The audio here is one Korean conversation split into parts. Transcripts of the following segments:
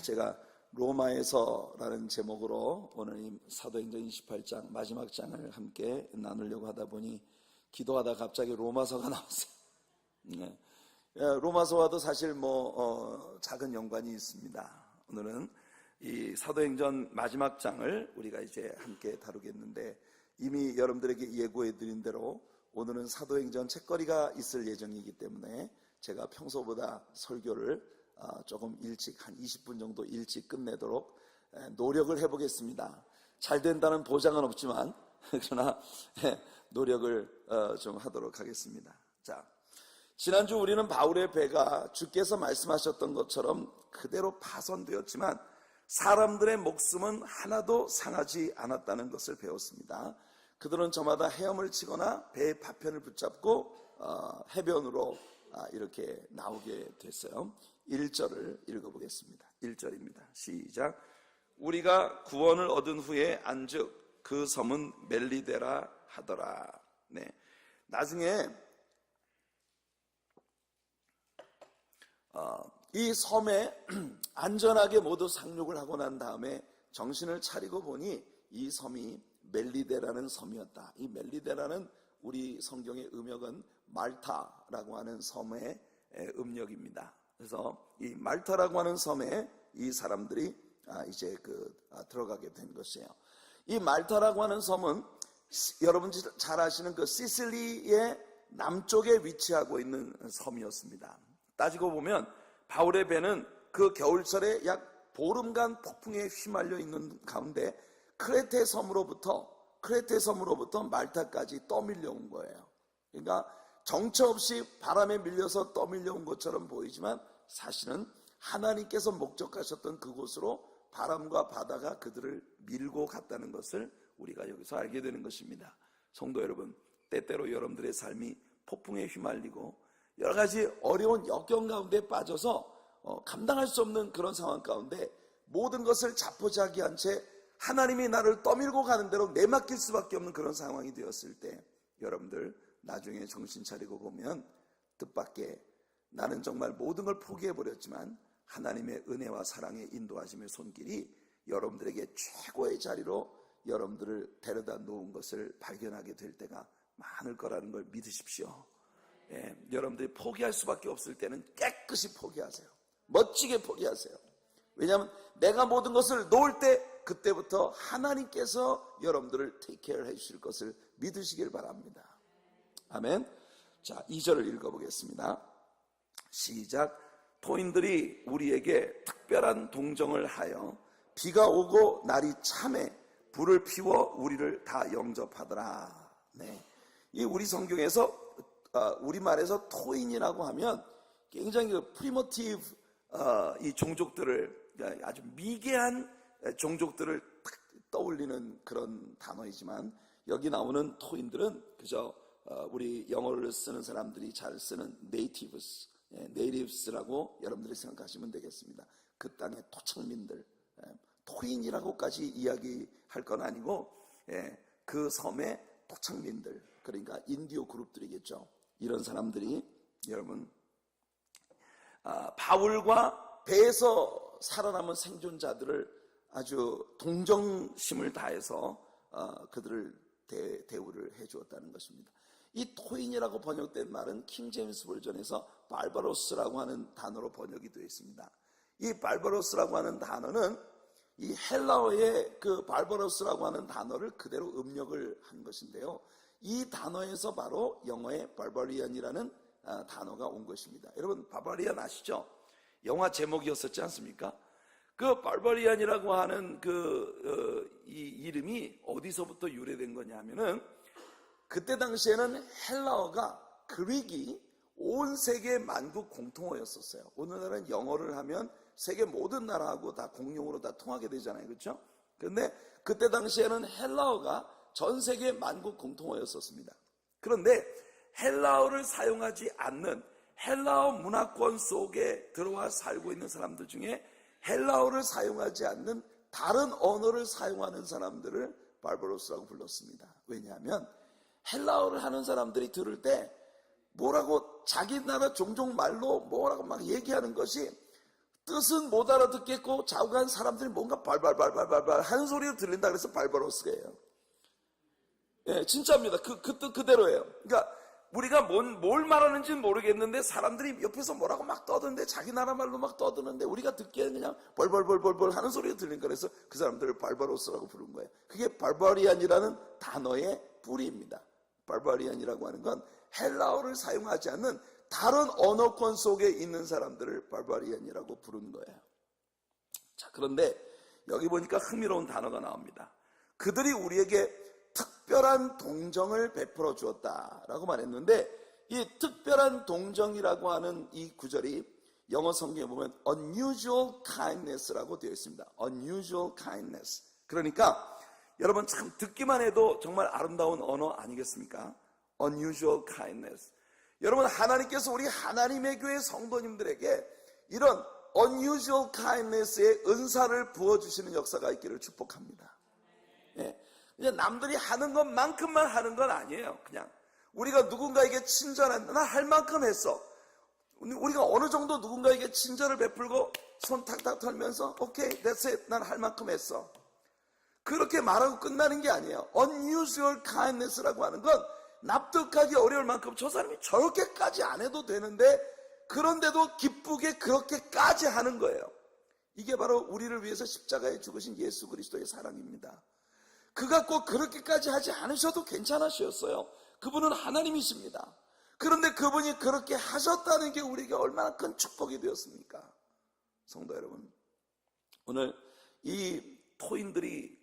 제가 로마에서라는 제목으로 오늘 이 사도행전 28장 마지막 장을 함께 나누려고 하다 보니 기도하다 갑자기 로마서가 나왔어요. 네. 로마서와도 사실 작은 연관이 있습니다. 오늘은 이 사도행전 마지막 장을 우리가 이제 함께 다루겠는데, 이미 여러분들에게 예고해 드린 대로 오늘은 사도행전 책거리가 있을 예정이기 때문에 제가 평소보다 설교를 조금 일찍, 한 20분 정도 일찍 끝내도록 노력을 해보겠습니다. 잘 된다는 보장은 없지만 그러나 노력을 좀 하도록 하겠습니다. 자, 지난주 우리는 바울의 배가 주께서 말씀하셨던 것처럼 그대로 파손되었지만 사람들의 목숨은 하나도 상하지 않았다는 것을 배웠습니다. 그들은 저마다 헤엄을 치거나 배의 파편을 붙잡고 해변으로 이렇게 나오게 됐어요. 1절을 읽어보겠습니다. 1절입니다. 시작. 우리가 구원을 얻은 후에 안즉 그 섬은 멜리데라 하더라. 네. 나중에 이 섬에 안전하게 모두 상륙을 하고 난 다음에 정신을 차리고 보니 이 섬이 멜리데라는 섬이었다. 이 멜리데라는 우리 성경의 음역은 말타라고 하는 섬의 음역입니다. 그래서 이 말타라고 하는 섬에 이 사람들이 이제 들어가게 된 것이에요. 이 말타라고 하는 섬은 여러분 잘 아시는 그 시실리의 남쪽에 위치하고 있는 섬이었습니다. 따지고 보면 바울의 배는 그 겨울철에 약 보름간 폭풍에 휘말려 있는 가운데 크레테 섬으로부터 말타까지 떠밀려온 거예요. 그러니까 정처 없이 바람에 밀려서 떠밀려온 것처럼 보이지만 사실은 하나님께서 목적하셨던 그곳으로 바람과 바다가 그들을 밀고 갔다는 것을 우리가 여기서 알게 되는 것입니다. 성도 여러분, 때때로 여러분들의 삶이 폭풍에 휘말리고 여러 가지 어려운 역경 가운데 빠져서 감당할 수 없는 그런 상황 가운데 모든 것을 자포자기한 채 하나님이 나를 떠밀고 가는 대로 내맡길 수밖에 없는 그런 상황이 되었을 때, 여러분들 나중에 정신 차리고 보면 뜻밖의, 나는 정말 모든 걸 포기해버렸지만 하나님의 은혜와 사랑의 인도하심의 손길이 여러분들에게 최고의 자리로 여러분들을 데려다 놓은 것을 발견하게 될 때가 많을 거라는 걸 믿으십시오. 여러분들이 포기할 수밖에 없을 때는 깨끗이 포기하세요. 멋지게 포기하세요. 왜냐하면 내가 모든 것을 놓을 때 그때부터 하나님께서 여러분들을 테이크 케어 해주실 것을 믿으시길 바랍니다. 아멘. 자, 2절을 읽어보겠습니다. 시작. 토인들이 우리에게 특별한 동정을 하여 비가 오고 날이 참에 불을 피워 우리를 다 영접하더라. 네. 이 우리 성경에서 우리말에서 토인이라고 하면 굉장히 프리모티브 이 종족들을, 아주 미개한 종족들을 떠올리는 그런 단어이지만 여기 나오는 토인들은 그저 우리 영어를 쓰는 사람들이 잘 쓰는 네이티브스라고 여러분들이 생각하시면 되겠습니다. 그 땅의 토착민들, 토인이라고까지 이야기할 건 아니고 그 섬의 토착민들, 그러니까 인디오 그룹들이겠죠. 이런 사람들이 여러분 바울과 배에서 살아남은 생존자들을 아주 동정심을 다해서 그들을 대우를 해주었다는 것입니다. 이 토인이라고 번역된 말은 킹제임스 버전에서 발바로스라고 하는 단어로 번역이 되어 있습니다. 이 발바로스라고 하는 단어는 이 헬라어의 그 발바로스라고 하는 단어를 그대로 음력을 한 것인데요. 이 단어에서 바로 영어의 발바리안이라는 단어가 온 것입니다. 여러분 바바리안 아시죠? 영화 제목이었었지 않습니까? 그 발바리안이라고 하는 이 이름이 어디서부터 유래된 거냐면은 그때 당시에는 헬라어가 그릭이 온 세계 만국 공통어였었어요. 오늘날은 영어를 하면 세계 모든 나라하고 다 공용으로 다 통하게 되잖아요. 그렇죠? 그런데 그때 당시에는 헬라어가 전 세계 만국 공통어였었습니다. 그런데 헬라어를 사용하지 않는 헬라어 문화권 속에 들어와 살고 있는 사람들 중에 헬라어를 사용하지 않는 다른 언어를 사용하는 사람들을 발바로스라고 불렀습니다. 왜냐하면 헬라어를 하는 사람들이 들을 때 뭐라고 자기 나라 종족 말로 뭐라고 막 얘기하는 것이 뜻은 못 알아듣겠고 좌우간 사람들이 뭔가 발발발발발발 하는 소리가 들린다 그래서 발바로스예요. 예, 진짜입니다. 그 뜻 그대로예요. 그러니까 우리가 뭘 말하는지는 모르겠는데 사람들이 옆에서 뭐라고 막 떠드는데 자기 나라 말로 막 떠드는데 우리가 듣기에는 그냥 벌벌벌벌벌 하는 소리가 들리니까 그래서 그 사람들을 발바로스라고 부른 거예요. 그게 발바리안이라는 단어의 뿌리입니다. 발바리안이라고 하는 건 헬라어를 사용하지 않는 다른 언어권 속에 있는 사람들을 발바리안이라고 부른 거예요. 자, 그런데 여기 보니까 흥미로운 단어가 나옵니다. 그들이 우리에게 특별한 동정을 베풀어 주었다라고 말했는데 이 특별한 동정이라고 하는 이 구절이 영어 성경에 보면 unusual kindness라고 되어 있습니다. unusual kindness. 그러니까 여러분 참 듣기만 해도 정말 아름다운 언어 아니겠습니까? unusual kindness. 여러분 하나님께서 우리 하나님의 교회 성도님들에게 이런 unusual kindness의 은사를 부어주시는 역사가 있기를 축복합니다. 예. 그냥 남들이 하는 것만큼만 하는 건 아니에요. 그냥 우리가 누군가에게 친절한 나 할 만큼 했어. 우리가 어느 정도 누군가에게 친절을 베풀고 손 탁탁 털면서 오케이, that's it. 난 할 만큼 했어. 그렇게 말하고 끝나는 게 아니에요. unusual kindness라고 하는 건 납득하기 어려울 만큼 저 사람이 저렇게까지 안 해도 되는데 그런데도 기쁘게 그렇게까지 하는 거예요. 이게 바로 우리를 위해서 십자가에 죽으신 예수 그리스도의 사랑입니다. 그가 꼭 그렇게까지 하지 않으셔도 괜찮으셨어요. 그분은 하나님이십니다. 그런데 그분이 그렇게 하셨다는 게 우리에게 얼마나 큰 축복이 되었습니까? 성도 여러분, 오늘 이 토인들이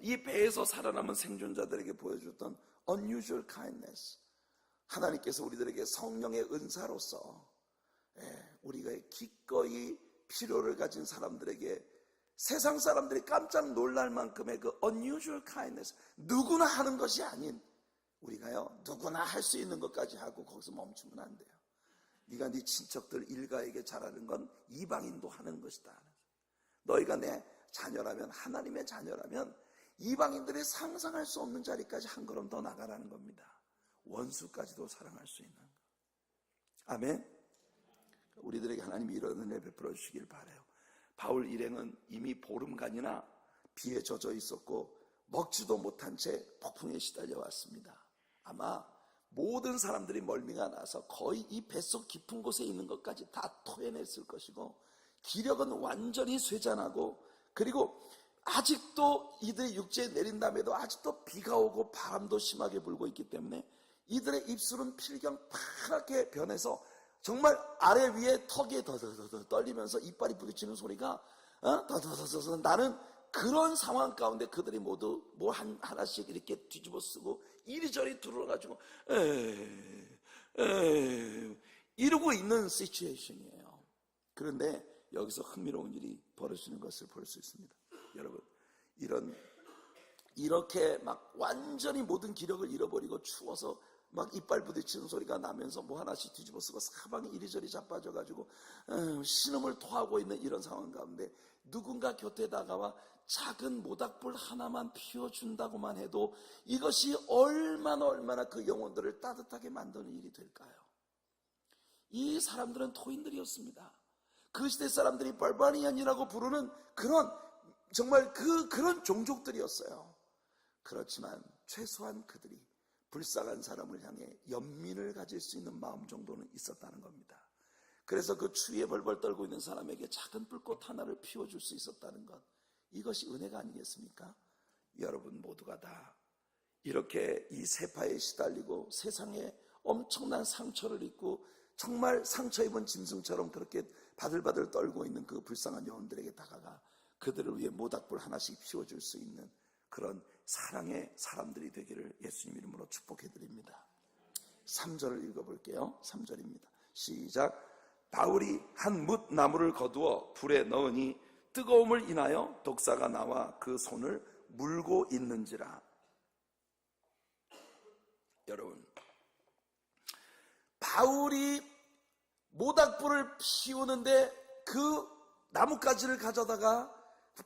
이 배에서 살아남은 생존자들에게 보여줬던 unusual kindness, 하나님께서 우리들에게 성령의 은사로서 우리가 기꺼이 필요를 가진 사람들에게 세상 사람들이 깜짝 놀랄 만큼의 그 unusual kindness, 누구나 하는 것이 아닌 우리가요 누구나 할 수 있는 것까지 하고 거기서 멈추면 안 돼요. 네가 네 친척들 일가에게 잘하는 건 이방인도 하는 것이다. 너희가 내 자녀라면, 하나님의 자녀라면 이방인들이 상상할 수 없는 자리까지 한 걸음 더 나가라는 겁니다. 원수까지도 사랑할 수 있는 것. 아멘. 우리들에게 하나님이 이런 은혜 베풀어 주시길 바라요. 바울 일행은 이미 보름간이나 비에 젖어 있었고 먹지도 못한 채 폭풍에 시달려 왔습니다. 아마 모든 사람들이 멀미가 나서 거의 이 뱃속 깊은 곳에 있는 것까지 다 토해냈을 것이고 기력은 완전히 쇠잔하고, 그리고 아직도 이들의 육지에 내린 다음에도 아직도 비가 오고 바람도 심하게 불고 있기 때문에 이들의 입술은 필경 파랗게 변해서 정말 아래 위에 턱에 더더더 떨리면서 이빨이 부딪히는 소리가 더더더더 나는 그런 상황 가운데 그들이 모두 뭐 하나씩 이렇게 뒤집어 쓰고 이리저리 들어가지고 이러고 있는 시츄에이션이에요. 그런데 여기서 흥미로운 일이 벌어지는 것을 볼 수 있습니다. 여러분, 이렇게 막 완전히 모든 기력을 잃어버리고 추워서 막 이빨 부딪히는 소리가 나면서 뭐 하나씩 뒤집어 쓰고 사방이 이리저리 자빠져가지고 신음을 토하고 있는 이런 상황 가운데 누군가 곁에 다가와 작은 모닥불 하나만 피워준다고만 해도 이것이 얼마나 그 영혼들을 따뜻하게 만드는 일이 될까요? 이 사람들은 토인들이었습니다. 그 시대 사람들이 발바리안이라고 부르는 정말 그런 종족들이었어요. 그렇지만 최소한 그들이 불쌍한 사람을 향해 연민을 가질 수 있는 마음 정도는 있었다는 겁니다. 그래서 그 추위에 벌벌 떨고 있는 사람에게 작은 불꽃 하나를 피워줄 수 있었다는 것, 이것이 은혜가 아니겠습니까? 여러분 모두가 다 이렇게 이 세파에 시달리고 세상에 엄청난 상처를 입고 정말 상처 입은 짐승처럼 그렇게 바들바들 떨고 있는 그 불쌍한 영혼들에게 다가가 그들을 위해 모닥불 하나씩 피워줄 수 있는 그런 사랑의 사람들이 되기를 예수님 이름으로 축복해드립니다. 3절을 읽어볼게요. 3절입니다. 시작. 바울이 한 뭇나무를 거두어 불에 넣으니 뜨거움을 인하여 독사가 나와 그 손을 물고 있는지라. 여러분, 바울이 모닥불을 피우는데 그 나뭇가지를 가져다가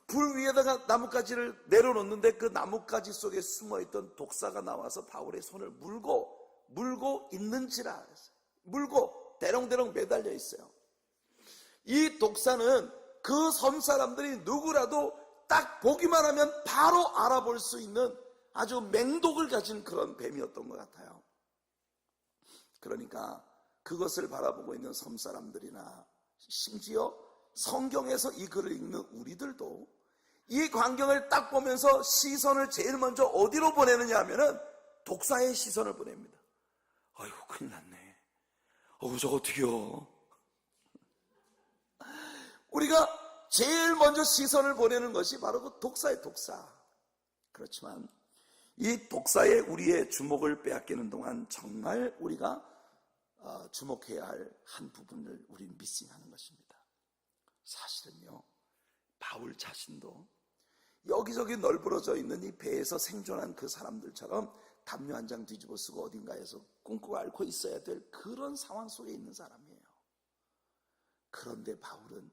불 위에다가 나뭇가지를 내려놓는데 그 나뭇가지 속에 숨어있던 독사가 나와서 바울의 손을 물고 있는지라. 물고 대롱대롱 매달려 있어요. 이 독사는 그 섬 사람들이 누구라도 딱 보기만 하면 바로 알아볼 수 있는 아주 맹독을 가진 그런 뱀이었던 것 같아요. 그러니까 그것을 바라보고 있는 섬 사람들이나 심지어 성경에서 이 글을 읽는 우리들도 이 광경을 딱 보면서 시선을 제일 먼저 어디로 보내느냐 하면은 독사의 시선을 보냅니다. 아이고 큰일 났네. 저거 어떡해요. 우리가 제일 먼저 시선을 보내는 것이 바로 그 독사의 독사. 그렇지만 이 독사의 우리의 주목을 빼앗기는 동안 정말 우리가 주목해야 할 한 부분을 우리는 미싱하는 것입니다. 사실은요, 바울 자신도 여기저기 널브러져 있는 이 배에서 생존한 그 사람들처럼 담요 한 장 뒤집어 쓰고 어딘가에서 꿍꿍 앓고 있어야 될 그런 상황 속에 있는 사람이에요. 그런데 바울은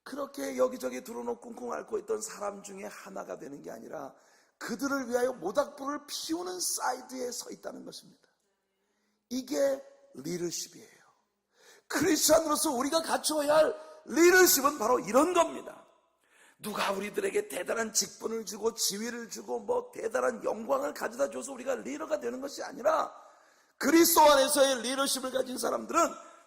그렇게 여기저기 들어놓고 꿍꿍 앓고 있던 사람 중에 하나가 되는 게 아니라 그들을 위하여 모닥불을 피우는 사이드에 서 있다는 것입니다. 이게 리더십이에요. 크리스천으로서 우리가 갖춰야 할 리더십은 바로 이런 겁니다. 누가 우리들에게 대단한 직분을 주고 지위를 주고 뭐 대단한 영광을 가져다 줘서 우리가 리더가 되는 것이 아니라 그리스도 안에서의 리더십을 가진 사람들은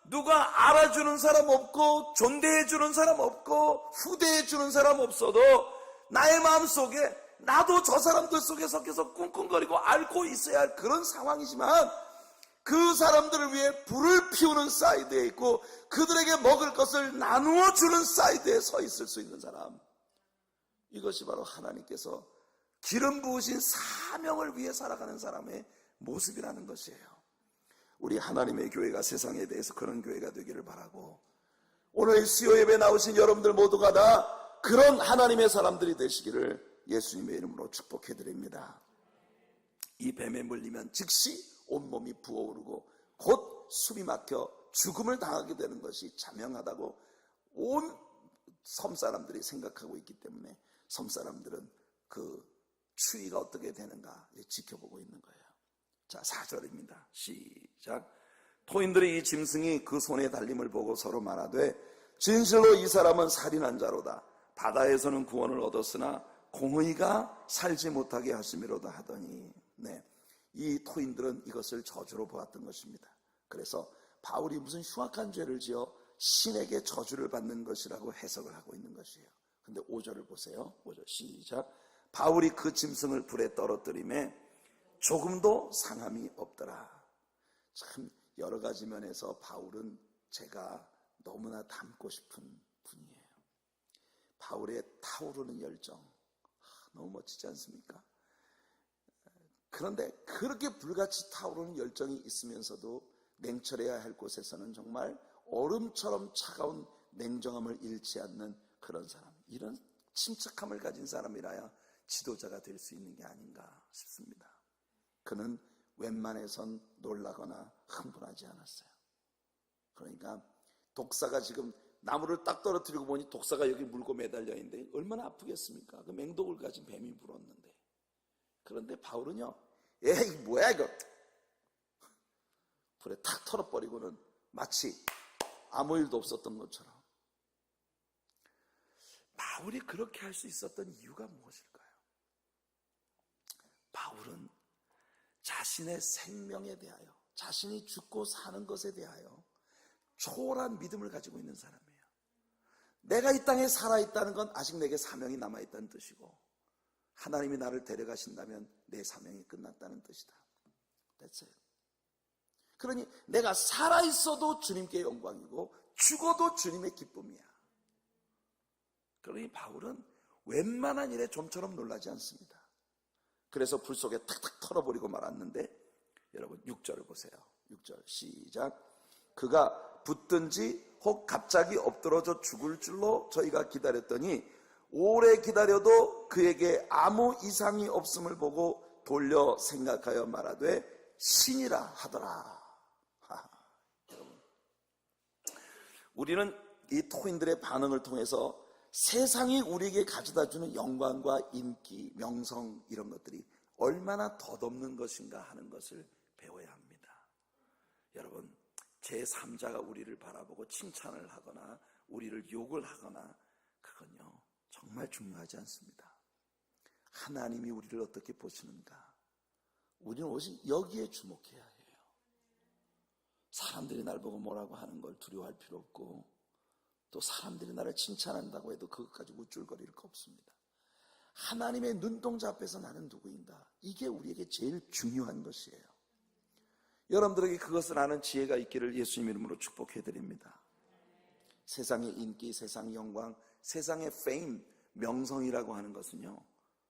누가 알아주는 사람 없고 존대해주는 사람 없고 후대해주는 사람 없어도 나의 마음속에 나도 저 사람들 속에 섞여서 꿍꿍거리고 앓고 있어야 할 그런 상황이지만 그 사람들을 위해 불을 피우는 사이드에 있고 그들에게 먹을 것을 나누어 주는 사이드에 서 있을 수 있는 사람, 이것이 바로 하나님께서 기름 부으신 사명을 위해 살아가는 사람의 모습이라는 것이에요. 우리 하나님의 교회가 세상에 대해서 그런 교회가 되기를 바라고, 오늘 수요 예배 나오신 여러분들 모두가 다 그런 하나님의 사람들이 되시기를 예수님의 이름으로 축복해 드립니다. 이 뱀에 물리면 즉시 온몸이 부어오르고 곧 숨이 막혀 죽음을 당하게 되는 것이 자명하다고 온 섬사람들이 생각하고 있기 때문에 섬사람들은 그 추위가 어떻게 되는가 지켜보고 있는 거예요. 자, 4절입니다. 시작. 토인들이 이 짐승이 그 손에 달림을 보고 서로 말하되 진실로 이 사람은 살인한 자로다. 바다에서는 구원을 얻었으나 공의가 살지 못하게 하심이로다 하더니, 네, 이 토인들은 이것을 저주로 보았던 것입니다. 그래서 바울이 무슨 흉악한 죄를 지어 신에게 저주를 받는 것이라고 해석을 하고 있는 것이에요. 근데 5절을 보세요. 5절 시작. 바울이 그 짐승을 불에 떨어뜨리매 조금도 상함이 없더라. 참 여러 가지 면에서 바울은 제가 너무나 닮고 싶은 분이에요. 바울의 타오르는 열정, 너무 멋지지 않습니까? 그런데 그렇게 불같이 타오르는 열정이 있으면서도 냉철해야 할 곳에서는 정말 얼음처럼 차가운 냉정함을 잃지 않는 그런 사람, 이런 침착함을 가진 사람이라야 지도자가 될 수 있는 게 아닌가 싶습니다. 그는 웬만해선 놀라거나 흥분하지 않았어요. 그러니까 독사가 지금 나무를 딱 떨어뜨리고 보니 독사가 여기 물고 매달려 있는데 얼마나 아프겠습니까? 그 맹독을 가진 뱀이 물었는데. 그런데 바울은요, 에이 뭐야 이거, 불에 탁 털어버리고는 마치 아무 일도 없었던 것처럼. 바울이 그렇게 할 수 있었던 이유가 무엇일까요? 바울은 자신의 생명에 대하여, 자신이 죽고 사는 것에 대하여 초월한 믿음을 가지고 있는 사람이에요. 내가 이 땅에 살아있다는 건 아직 내게 사명이 남아있다는 뜻이고, 하나님이 나를 데려가신다면 내 사명이 끝났다는 뜻이다. That's it. 그러니 내가 살아있어도 주님께 영광이고 죽어도 주님의 기쁨이야. 그러니 바울은 웬만한 일에 좀처럼 놀라지 않습니다. 그래서 불 속에 탁탁 털어버리고 말았는데, 여러분 6절을 보세요. 6절 시작. 그가 붙든지 혹 갑자기 엎드러져 죽을 줄로 저희가 기다렸더니 오래 기다려도 그에게 아무 이상이 없음을 보고 돌려 생각하여 말하되 신이라 하더라. 여러분, 우리는 이 토인들의 반응을 통해서 세상이 우리에게 가져다주는 영광과 인기, 명성, 이런 것들이 얼마나 덧없는 것인가 하는 것을 배워야 합니다. 여러분, 제3자가 우리를 바라보고 칭찬을 하거나 우리를 욕을 하거나 그건요 정말 중요하지 않습니다. 하나님이 우리를 어떻게 보시는가, 우리는 오직 여기에 주목해야 해요. 사람들이 날 보고 뭐라고 하는 걸 두려워할 필요 없고, 또 사람들이 나를 칭찬한다고 해도 그것 가지고 우쭐거릴 거 없습니다. 하나님의 눈동자 앞에서 나는 누구인가, 이게 우리에게 제일 중요한 것이에요. 여러분들에게 그것을 아는 지혜가 있기를 예수님 이름으로 축복해드립니다. 세상의 인기, 세상의 영광, 세상의 fame, 명성이라고 하는 것은요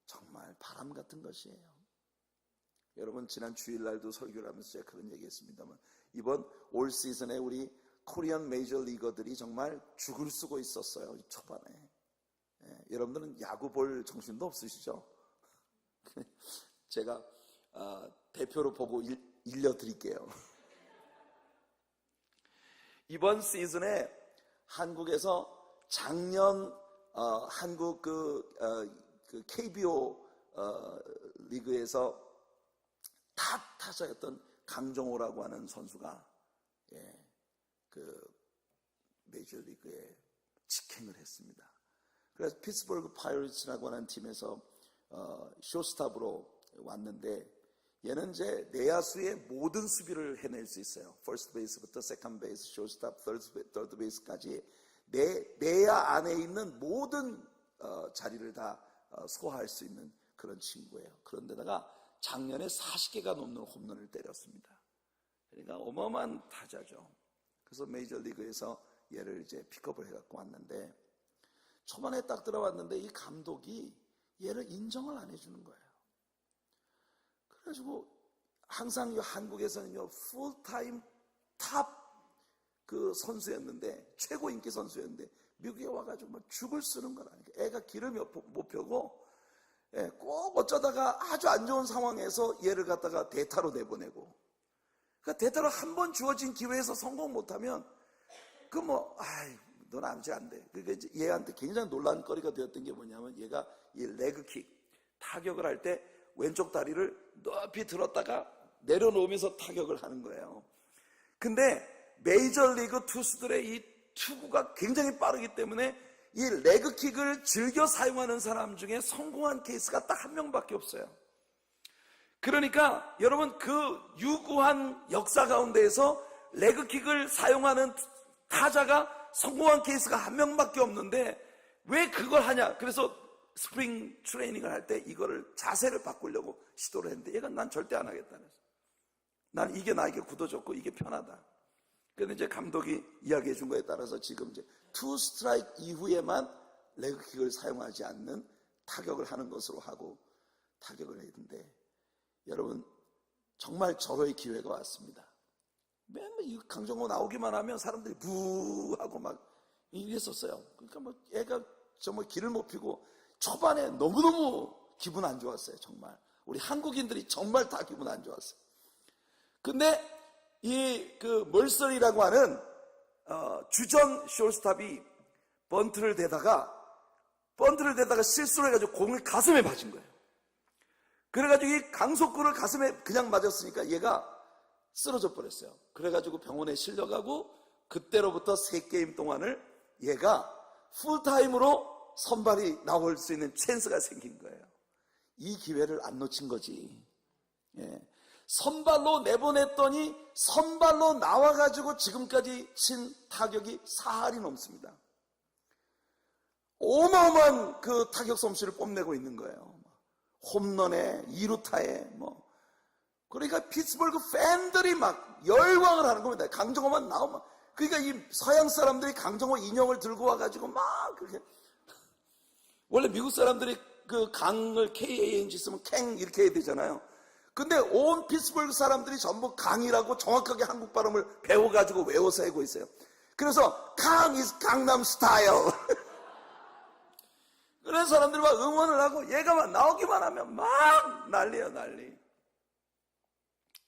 정말 바람 같은 것이에요. 여러분, 지난 주일날도 설교를 하면서 제가 그런 얘기했습니다만, 이번 올 시즌에 우리 코리안 메이저 리거들이 정말 죽을 쓰고 있었어요. 초반에. 여러분들은 야구 볼 정신도 없으시죠? 제가 대표로 보고 일려드릴게요. 이번 시즌에 한국에서 작년 한국 그 KBO 리그에서 탑 타자였던 강정호라고 하는 선수가 그 메이저리그에 직행을 했습니다. 그래서 피츠버그 파이러츠라고 하는 팀에서 쇼스탑으로 왔는데, 얘는 이제 내야수의 모든 수비를 해낼 수 있어요. 퍼스트 베이스부터 세컨드 베이스, 쇼스탑, 서드 베이스까지 내야 안에 있는 모든 자리를 다 소화할 수 있는 그런 친구예요. 그런데다가 작년에 40개가 넘는 홈런을 때렸습니다. 그러니까 어마어마한 타자죠. 그래서 메이저리그에서 얘를 이제 픽업을 해갖고 왔는데, 초반에 딱 들어왔는데 이 감독이 얘를 인정을 안 해주는 거예요. 그래가지고 항상 한국에서는요 풀타임 탑 그 선수였는데, 최고 인기 선수였는데 미국에 와가지고 막 죽을 쓰는 거라니까. 애가 길을 못 펴고 꼭 어쩌다가 아주 안 좋은 상황에서 얘를 갖다가 대타로 내보내고, 그러니까 대타로 한 번 주어진 기회에서 성공 못하면 넌 아직 안 돼. 그러니까 얘한테 굉장히 논란거리가 되었던 게 뭐냐면, 얘가 이 레그킥 타격을 할 때 왼쪽 다리를 높이 들었다가 내려놓으면서 타격을 하는 거예요. 근데 메이저리그 투수들의 이 투구가 굉장히 빠르기 때문에 이 레그킥을 즐겨 사용하는 사람 중에 성공한 케이스가 딱 한 명밖에 없어요. 그러니까 여러분, 그 유구한 역사 가운데에서 레그킥을 사용하는 타자가 성공한 케이스가 한 명밖에 없는데 왜 그걸 하냐? 그래서 스프링 트레이닝을 할 때 이거를 자세를 바꾸려고 시도를 했는데, 얘가 난 절대 안 하겠다 그래서, 난 이게 나에게 굳어졌고 이게 편하다. 그런데 이제 감독이 이야기해 준 거에 따라서 지금 이제 투 스트라이크 이후에만 레그킥을 사용하지 않는 타격을 하는 것으로 하고 타격을 했는데, 여러분 정말 절호의 기회가 왔습니다. 맨날 이 강정호 나오기만 하면 사람들이 부 하고 막 이랬었어요. 그러니까 애가 정말 길을 못 피고 초반에 너무너무 기분 안 좋았어요. 정말 우리 한국인들이 정말 다 기분 안 좋았어요. 근데 이 그 멀설이라고 하는 주전 쇼스탑이 번트를 대다가 실수를 해가지고 공을 가슴에 맞은 거예요. 그래가지고 이 강속구를 가슴에 그냥 맞았으니까 얘가 쓰러져 버렸어요. 그래가지고 병원에 실려가고, 그때로부터 3게임 동안을 얘가 풀타임으로 선발이 나올 수 있는 찬스가 생긴 거예요. 이 기회를 안 놓친 거지. 선발로 내보냈더니 선발로 나와가지고 지금까지 친 타격이 4할이 넘습니다. 어마어마한 그 타격 솜씨를 뽐내고 있는 거예요. 홈런에 2루타에 그러니까 피츠버그 팬들이 막 열광을 하는 겁니다. 강정호만 나오면. 그러니까 이 서양 사람들이 강정호 인형을 들고 와가지고 막 그렇게, 원래 미국 사람들이 그 강을 KANG 쓰면 캥 이렇게 해야 되잖아요. 근데 온 피츠버그 사람들이 전부 강이라고 정확하게 한국 발음을 배워가지고 외워서 하고 있어요. 그래서 강 is 강남 스타일. 그런 사람들이 막 응원을 하고, 얘가 막 나오기만 하면 막 난리야, 난리.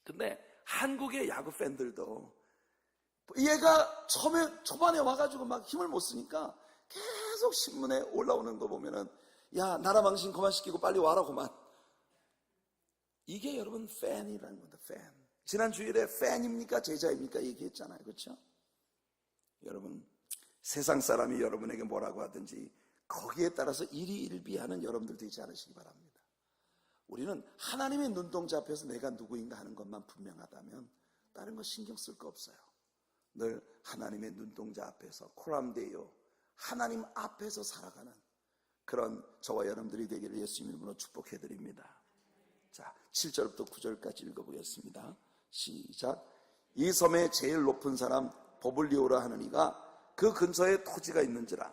근데 한국의 야구 팬들도 얘가 초반에 와가지고 막 힘을 못 쓰니까 계속 신문에 올라오는 거 보면은, 야, 나라 망신 그만 시키고 빨리 와라 그만. 이게 여러분 팬이라는 겁니다. 팬. 지난 주일에 팬입니까 제자입니까 얘기했잖아요. 그렇죠? 여러분, 세상 사람이 여러분에게 뭐라고 하든지 거기에 따라서 일희일비하는 여러분들 되지 않으시기 바랍니다. 우리는 하나님의 눈동자 앞에서 내가 누구인가 하는 것만 분명하다면 다른 거 신경 쓸 거 없어요. 늘 하나님의 눈동자 앞에서 코람데요, 하나님 앞에서 살아가는 그런 저와 여러분들이 되기를 예수님 이름으로 축복해드립니다. 자, 7절부터 9절까지 읽어보겠습니다. 시작. 이 섬의 제일 높은 사람 버블리오라 하는 이가 그 근처에 토지가 있는지라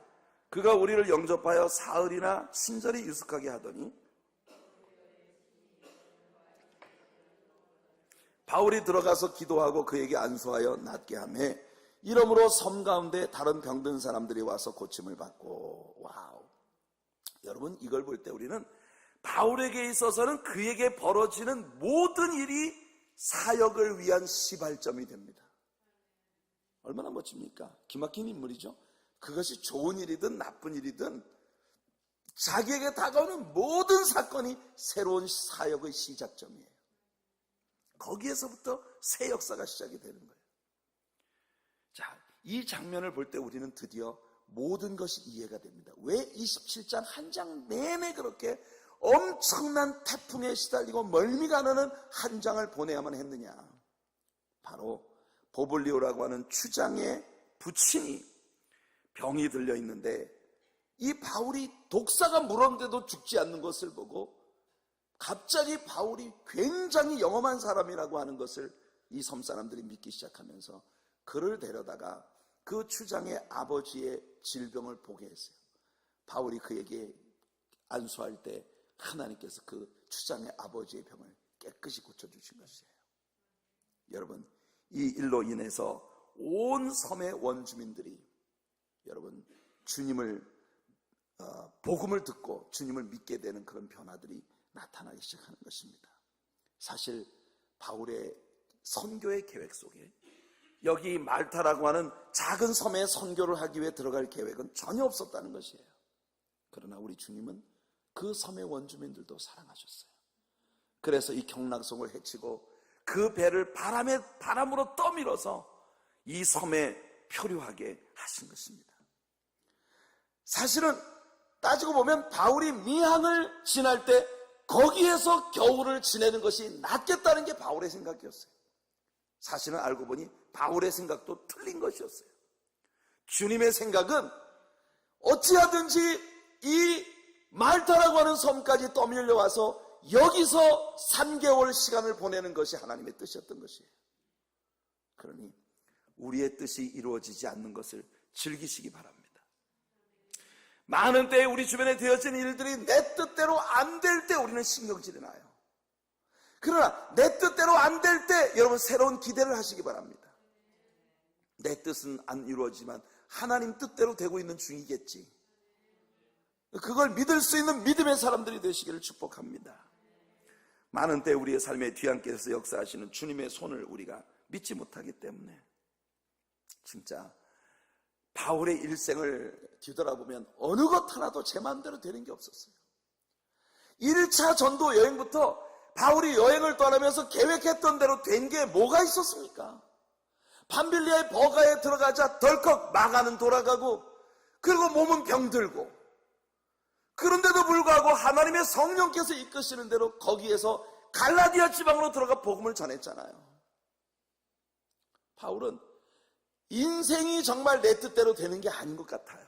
그가 우리를 영접하여 사흘이나 친절히 유숙하게 하더니 바울이 들어가서 기도하고 그에게 안수하여 낫게 하며 이러므로 섬 가운데 다른 병든 사람들이 와서 고침을 받고. 와우. 여러분, 이걸 볼 때 우리는 바울에게 있어서는 그에게 벌어지는 모든 일이 사역을 위한 시발점이 됩니다. 얼마나 멋집니까? 기막힌 인물이죠. 그것이 좋은 일이든 나쁜 일이든 자기에게 다가오는 모든 사건이 새로운 사역의 시작점이에요. 거기에서부터 새 역사가 시작이 되는 거예요. 자, 이 장면을 볼 때 우리는 드디어 모든 것이 이해가 됩니다. 왜 27장 한 장 내내 그렇게 엄청난 태풍에 시달리고 멀미가 나는 한 장을 보내야만 했느냐. 바로 버블리오라고 하는 추장의 부친이 병이 들려 있는데 이 바울이 독사가 물었는데도 죽지 않는 것을 보고 갑자기 바울이 굉장히 영험한 사람이라고 하는 것을 이 섬 사람들이 믿기 시작하면서 그를 데려다가 그 추장의 아버지의 질병을 보게 했어요. 바울이 그에게 안수할 때 하나님께서 그 추장의 아버지의 병을 깨끗이 고쳐주신 것이에요. 여러분, 이 일로 인해서 온 섬의 원주민들이 여러분 주님을 복음을 듣고 주님을 믿게 되는 그런 변화들이 나타나기 시작하는 것입니다. 사실 바울의 선교의 계획 속에 여기 말타라고 하는 작은 섬에 선교를 하기 위해 들어갈 계획은 전혀 없었다는 것이에요. 그러나 우리 주님은 그 섬의 원주민들도 사랑하셨어요. 그래서 이 경락성을 해치고 그 배를 바람으로 떠밀어서 이 섬에 표류하게 하신 것입니다. 사실은 따지고 보면 바울이 미항을 지날 때 거기에서 겨울을 지내는 것이 낫겠다는 게 바울의 생각이었어요. 사실은 알고 보니 바울의 생각도 틀린 것이었어요. 주님의 생각은 어찌하든지 이 말타라고 하는 섬까지 떠밀려 와서 여기서 3개월 시간을 보내는 것이 하나님의 뜻이었던 것이에요. 그러니 우리의 뜻이 이루어지지 않는 것을 즐기시기 바랍니다. 많은 때에 우리 주변에 되어진 일들이 내 뜻대로 안 될 때 우리는 신경질이 나요. 그러나 내 뜻대로 안 될 때 여러분 새로운 기대를 하시기 바랍니다. 내 뜻은 안 이루어지지만 하나님 뜻대로 되고 있는 중이겠지. 그걸 믿을 수 있는 믿음의 사람들이 되시기를 축복합니다. 많은 때 우리의 삶의 뒤안길에서 역사하시는 주님의 손을 우리가 믿지 못하기 때문에 진짜 바울의 일생을 뒤돌아보면 어느 것 하나도 제 마음대로 되는 게 없었어요. 1차 전도 여행부터 바울이 여행을 떠나면서 계획했던 대로 된 게 뭐가 있었습니까? 밤빌리아의 버가에 들어가자 덜컥 마가는 돌아가고 그리고 몸은 병들고 그런데도 불구하고 하나님의 성령께서 이끄시는 대로 거기에서 갈라디아 지방으로 들어가 복음을 전했잖아요. 바울은 인생이 정말 내 뜻대로 되는 게 아닌 것 같아요.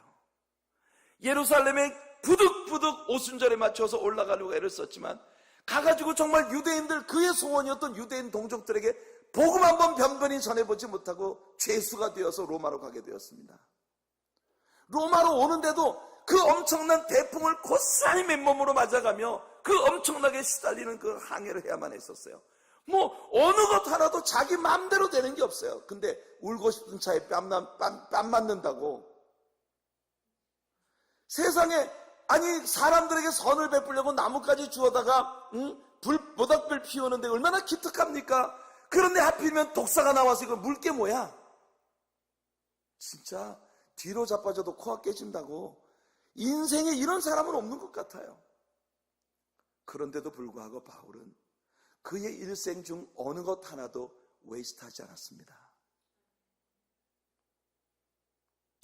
예루살렘에 부득부득 오순절에 맞춰서 올라가려고 애를 썼지만 가가지고 정말 유대인들 그의 소원이었던 유대인 동족들에게 복음 한번 변변히 전해보지 못하고 죄수가 되어서 로마로 가게 되었습니다. 로마로 오는데도 그 엄청난 대풍을 고스란히 맨몸으로 맞아가며 그 엄청나게 시달리는 그 항해를 해야만 했었어요. 뭐 어느 것 하나도 자기 마음대로 되는 게 없어요. 근데 울고 싶은 차에 뺨 맞는다고 세상에 아니 사람들에게 선을 베풀려고 나무까지 주워다가 모닥불 피우는데 얼마나 기특합니까? 그런데 하필이면 독사가 나와서 이거 물 게 뭐야? 진짜 뒤로 자빠져도 코가 깨진다고. 인생에 이런 사람은 없는 것 같아요. 그런데도 불구하고 바울은 그의 일생 중 어느 것 하나도 웨이스트하지 않았습니다.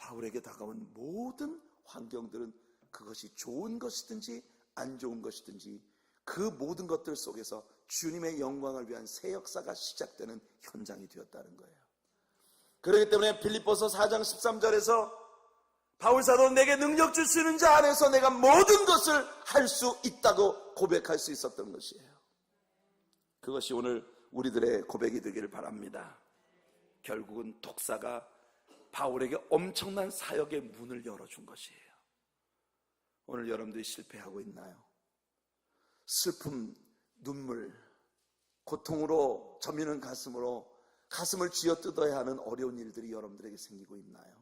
바울에게 다가온 모든 환경들은 그것이 좋은 것이든지 안 좋은 것이든지 그 모든 것들 속에서 주님의 영광을 위한 새 역사가 시작되는 현장이 되었다는 거예요. 그렇기 때문에 빌립보서 4장 13절에서 바울 사도는 내게 능력 줄 수 있는 자 안에서 내가 모든 것을 할 수 있다고 고백할 수 있었던 것이에요. 그것이 오늘 우리들의 고백이 되기를 바랍니다. 결국은 독사가 바울에게 엄청난 사역의 문을 열어준 것이에요. 오늘 여러분들이 실패하고 있나요? 슬픔, 눈물, 고통으로 저미는 가슴으로 가슴을 쥐어뜯어야 하는 어려운 일들이 여러분들에게 생기고 있나요?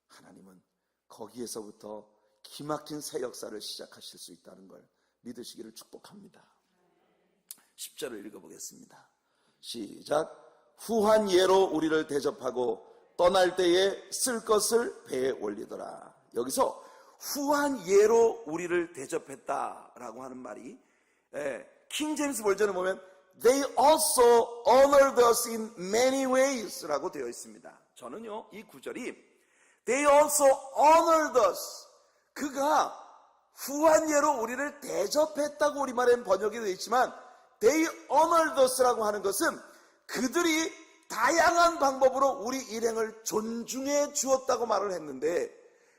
하나님은 거기에서부터 기막힌 새 역사를 시작하실 수 있다는 걸 믿으시기를 축복합니다. 10절을 읽어보겠습니다. 시작. 후한 예로 우리를 대접하고 떠날 때에 쓸 것을 배에 올리더라. 여기서 후한 예로 우리를 대접했다라고 하는 말이 킹 제임스 버전을 보면 They also honored us in many ways 라고 되어 있습니다. 저는요 이 구절이 They also honored us, 그가 후한 예로 우리를 대접했다고 우리말엔 번역이 되어 있지만 They honored us라고 하는 것은 그들이 다양한 방법으로 우리 일행을 존중해 주었다고 말을 했는데,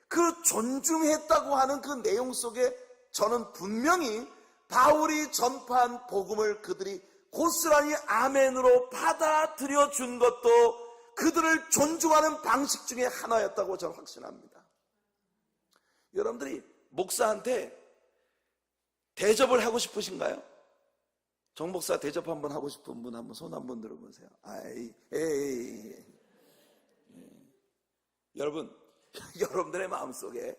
그 존중했다고 하는 그 내용 속에 저는 분명히 바울이 전파한 복음을 그들이 고스란히 아멘으로 받아들여 준 것도 그들을 존중하는 방식 중에 하나였다고 저는 확신합니다. 여러분들이 목사한테 대접을 하고 싶으신가요? 정 목사 대접 한번 하고 싶은 분 한번 손 한번 들어보세요. 여러분, 여러분들의 마음속에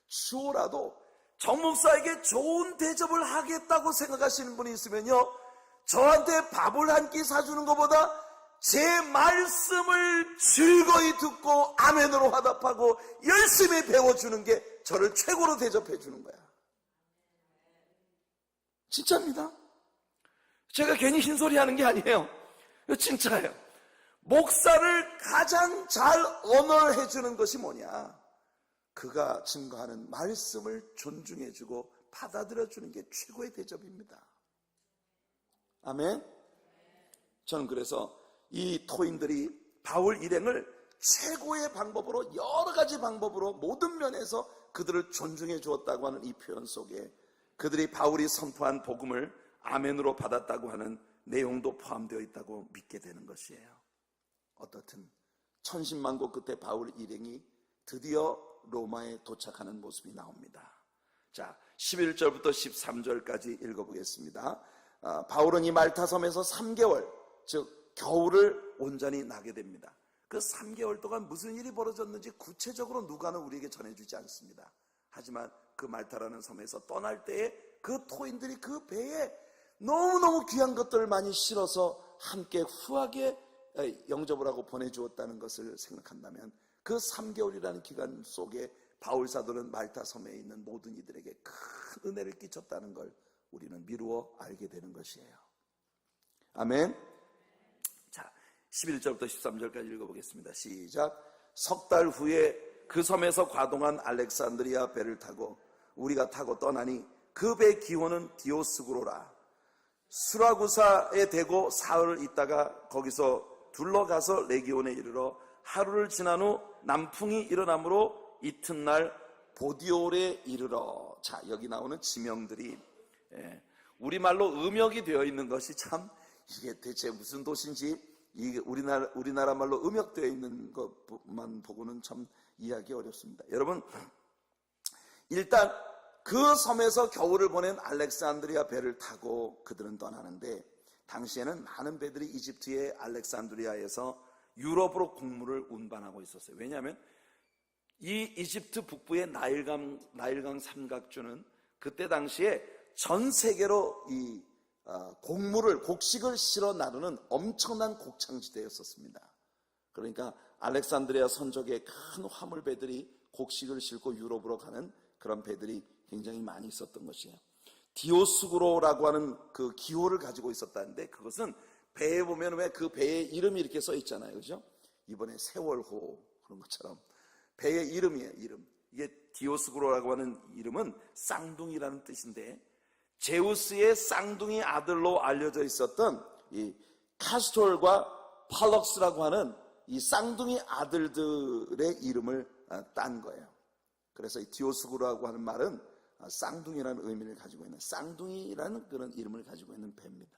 추호라도 정 목사에게 좋은 대접을 하겠다고 생각하시는 분이 있으면요, 저한테 밥을 한 끼 사주는 것보다 제 말씀을 즐거이 듣고 아멘으로 화답하고 열심히 배워주는 게 저를 최고로 대접해 주는 거야. 진짜입니다. 제가 괜히 흰소리 하는 게 아니에요. 이거 진짜예요. 목사를 가장 잘 언어해 주는 것이 뭐냐? 그가 증거하는 말씀을 존중해 주고 받아들여 주는 게 최고의 대접입니다. 아멘. 저는 그래서 이 토인들이 바울 일행을 최고의 방법으로, 여러 가지 방법으로 모든 면에서 그들을 존중해 주었다고 하는 이 표현 속에 그들이 바울이 선포한 복음을 아멘으로 받았다고 하는 내용도 포함되어 있다고 믿게 되는 것이에요. 어떻든 천신만고 끝에 바울 일행이 드디어 로마에 도착하는 모습이 나옵니다. 자, 11절부터 13절까지 읽어보겠습니다. 바울은 이 말타섬에서 3개월, 즉 겨울을 온전히 나게 됩니다. 그 3개월 동안 무슨 일이 벌어졌는지 구체적으로 누가는 우리에게 전해주지 않습니다. 하지만 그 말타라는 섬에서 떠날 때에 그 토인들이 그 배에 너무너무 귀한 것들을 많이 실어서 함께 후하게 영접을 하고 보내주었다는 것을 생각한다면 그 3개월이라는 기간 속에 바울 사도는 말타 섬에 있는 모든 이들에게 큰 은혜를 끼쳤다는 걸 우리는 미루어 알게 되는 것이에요. 아멘. 자, 11절부터 13절까지 읽어보겠습니다. 시작. 석 달 후에 그 섬에서 과동한 알렉산드리아 배를 타고 우리가 타고 떠나니 그 배 기호는 디오스구로라. 수라구사에 대고 사흘을 있다가 거기서 둘러가서 레기온에 이르러 하루를 지난 후 남풍이 일어나므로 이튿날 보디올에 이르러. 자, 여기 나오는 지명들이 우리말로 음역이 되어 있는 것이 참, 이게 대체 무슨 도시인지, 이게 우리나라 말로 음역되어 있는 것만 보고는 참 이해하기 어렵습니다. 여러분, 일단 그 섬에서 겨울을 보낸 알렉산드리아 배를 타고 그들은 떠나는데, 당시에는 많은 배들이 이집트의 알렉산드리아에서 유럽으로 곡물을 운반하고 있었어요. 왜냐하면 이 이집트 북부의 나일강 삼각주는 그때 당시에 전 세계로 이 곡식을 실어 나르는 엄청난 곡창지대였었습니다. 그러니까 알렉산드리아 선적의 큰 화물배들이 곡식을 싣고 유럽으로 가는 그런 배들이 굉장히 많이 있었던 것이에요. 디오스구로라고 하는 그 기호를 가지고 있었다는데, 그것은 배에 보면 왜 그 배에 이름이 이렇게 써 있잖아요, 그죠? 이번에 세월호 그런 것처럼 배의 이름이에요. 이름. 이게 디오스구로라고 하는 이름은 쌍둥이라는 뜻인데, 제우스의 쌍둥이 아들로 알려져 있었던 이 카스톨과 팔럭스라고 하는 이 쌍둥이 아들들의 이름을 딴 거예요. 그래서 이 디오스구로라고 하는 말은 쌍둥이라는 의미를 가지고 있는, 쌍둥이라는 그런 이름을 가지고 있는 배입니다.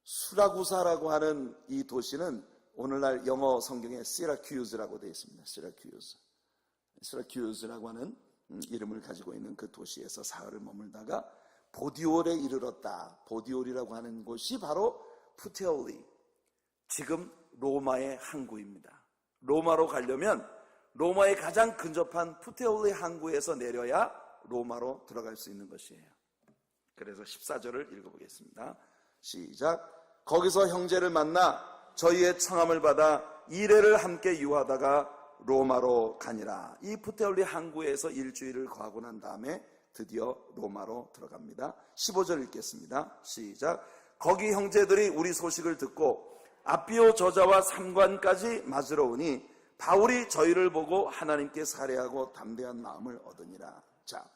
수라구사라고 하는 이 도시는 오늘날 영어 성경에 시라큐즈라고 되어 있습니다. 시라큐즈라고 하는 이름을 가지고 있는 그 도시에서 사흘을 머물다가 보디올에 이르렀다. 보디올이라고 하는 곳이 바로 푸테올리, 지금 로마의 항구입니다. 로마로 가려면 로마의 가장 근접한 푸테올리 항구에서 내려야 로마로 들어갈 수 있는 것이에요. 그래서 14절을 읽어보겠습니다. 시작. 거기서 형제를 만나 저희의 청함을 받아 이레를 함께 유하다가 로마로 가니라. 이 푸테올리 항구에서 일주일을 거하고 난 다음에 드디어 로마로 들어갑니다. 15절 읽겠습니다. 시작. 거기 형제들이 우리 소식을 듣고 아비오 저자와 삼관까지 맞으러 오니 바울이 저희를 보고 하나님께 살해하고 담대한 마음을 얻으니라. 자,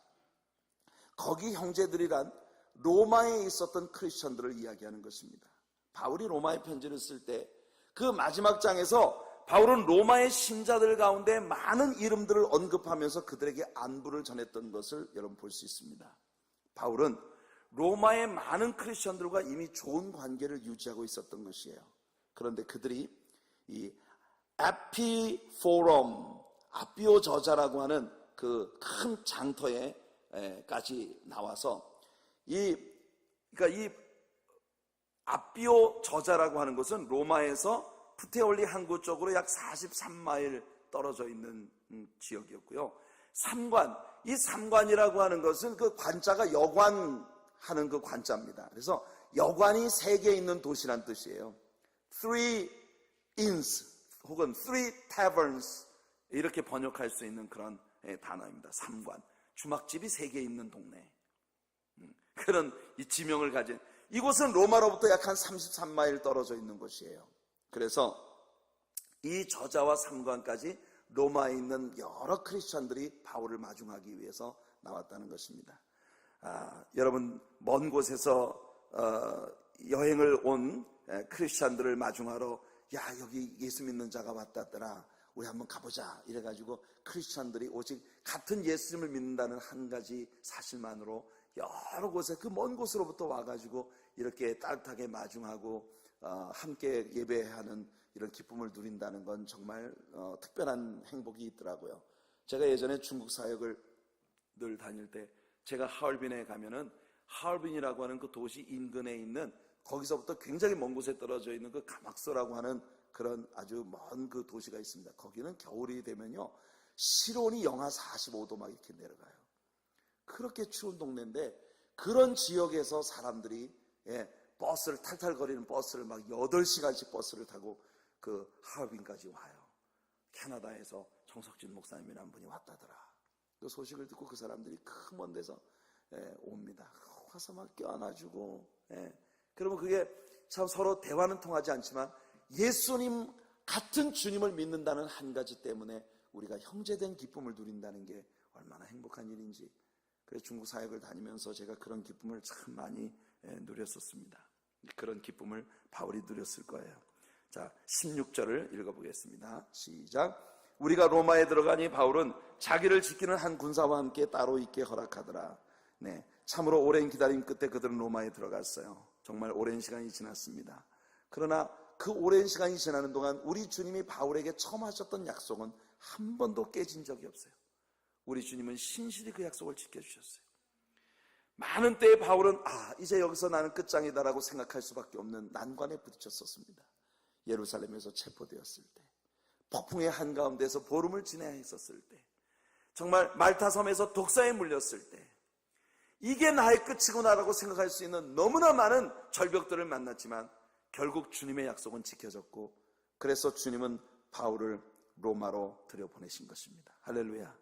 거기 형제들이란 로마에 있었던 크리스천들을 이야기하는 것입니다. 바울이 로마에 편지를 쓸 때 그 마지막 장에서 바울은 로마의 신자들 가운데 많은 이름들을 언급하면서 그들에게 안부를 전했던 것을 여러분 볼 수 있습니다. 바울은 로마의 많은 크리스천들과 이미 좋은 관계를 유지하고 있었던 것이에요. 그런데 그들이 이 에피포럼, 아비오 저자라고 하는 그 큰 장터에까지 나와서 그러니까 이 아비오 저자라고 하는 것은 로마에서 푸테올리 항구 쪽으로 약 43마일 떨어져 있는 지역이었고요. 삼관, 이 삼관이라고 하는 것은 그 관자가 여관하는 그 관자입니다. 그래서 여관이 3개 있는 도시란 뜻이에요. Three inns 혹은 three taverns 이렇게 번역할 수 있는 그런 단어입니다. 삼관, 주막집이 3개 있는 동네, 그런 이 지명을 가진 이곳은 로마로부터 약 한 33마일 떨어져 있는 곳이에요. 그래서 이 저자와 삼관까지 로마에 있는 여러 크리스천들이 바울을 마중하기 위해서 나왔다는 것입니다. 여러분, 먼 곳에서 여행을 온 크리스천들을 마중하러 여기 예수 믿는 자가 왔다더라, 우리 한번 가보자 이래가지고 크리스천들이 오직 같은 예수님을 믿는다는 한 가지 사실만으로 여러 곳에 그 먼 곳으로부터 와가지고 이렇게 따뜻하게 마중하고 함께 예배하는 이런 기쁨을 누린다는 건 정말 특별한 행복이 있더라고요. 제가 예전에 중국 사역을 늘 다닐 때 제가 하얼빈에 가면은 하얼빈이라고 하는 그 도시 인근에 있는, 거기서부터 굉장히 먼 곳에 떨어져 있는 그 가막서라고 하는 그런 아주 먼 그 도시가 있습니다. 거기는 겨울이 되면요 실온이 영하 45도 막 이렇게 내려가요. 그렇게 추운 동네인데 그런 지역에서 사람들이 버스를 탈탈거리는 버스를 막 8시간씩 버스를 타고 그 하얼빈까지 와요. 캐나다에서 정석진 목사님이라는 분이 왔다더라. 그 소식을 듣고 그 사람들이 큰 먼 데서 옵니다. 와서 막 껴안아주고, 그러면 그게 참 서로 대화는 통하지 않지만 예수님 같은 주님을 믿는다는 한 가지 때문에 우리가 형제된 기쁨을 누린다는 게 얼마나 행복한 일인지. 그래서 중국 사역을 다니면서 제가 그런 기쁨을 참 많이 누렸었습니다. 그런 기쁨을 바울이 누렸을 거예요. 자, 16절을 읽어보겠습니다. 시작. 우리가 로마에 들어가니 바울은 자기를 지키는 한 군사와 함께 따로 있게 허락하더라. 네, 참으로 오랜 기다림 끝에 그들은 로마에 들어갔어요. 정말 오랜 시간이 지났습니다. 그러나 그 오랜 시간이 지나는 동안 우리 주님이 바울에게 처음 하셨던 약속은 한 번도 깨진 적이 없어요. 우리 주님은 신실히 그 약속을 지켜주셨어요. 많은 때에 바울은 이제 여기서 나는 끝장이다라고 생각할 수밖에 없는 난관에 부딪혔었습니다. 예루살렘에서 체포되었을 때, 폭풍의 한가운데서 보름을 지내야 했었을 때, 정말 말타 섬에서 독사에 물렸을 때, 이게 나의 끝이구나라고 생각할 수 있는 너무나 많은 절벽들을 만났지만 결국 주님의 약속은 지켜졌고, 그래서 주님은 바울을 로마로 들여보내신 것입니다. 할렐루야.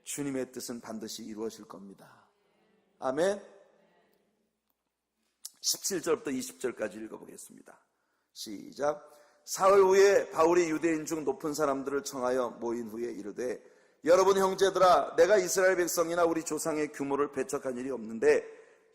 주님의 뜻은 반드시 이루어질 겁니다. 아멘. 17절부터 20절까지 읽어보겠습니다. 시작. 사흘 후에 바울이 유대인 중 높은 사람들을 청하여 모인 후에 이르되 여러분 형제들아 내가 이스라엘 백성이나 우리 조상의 규모를 배척한 일이 없는데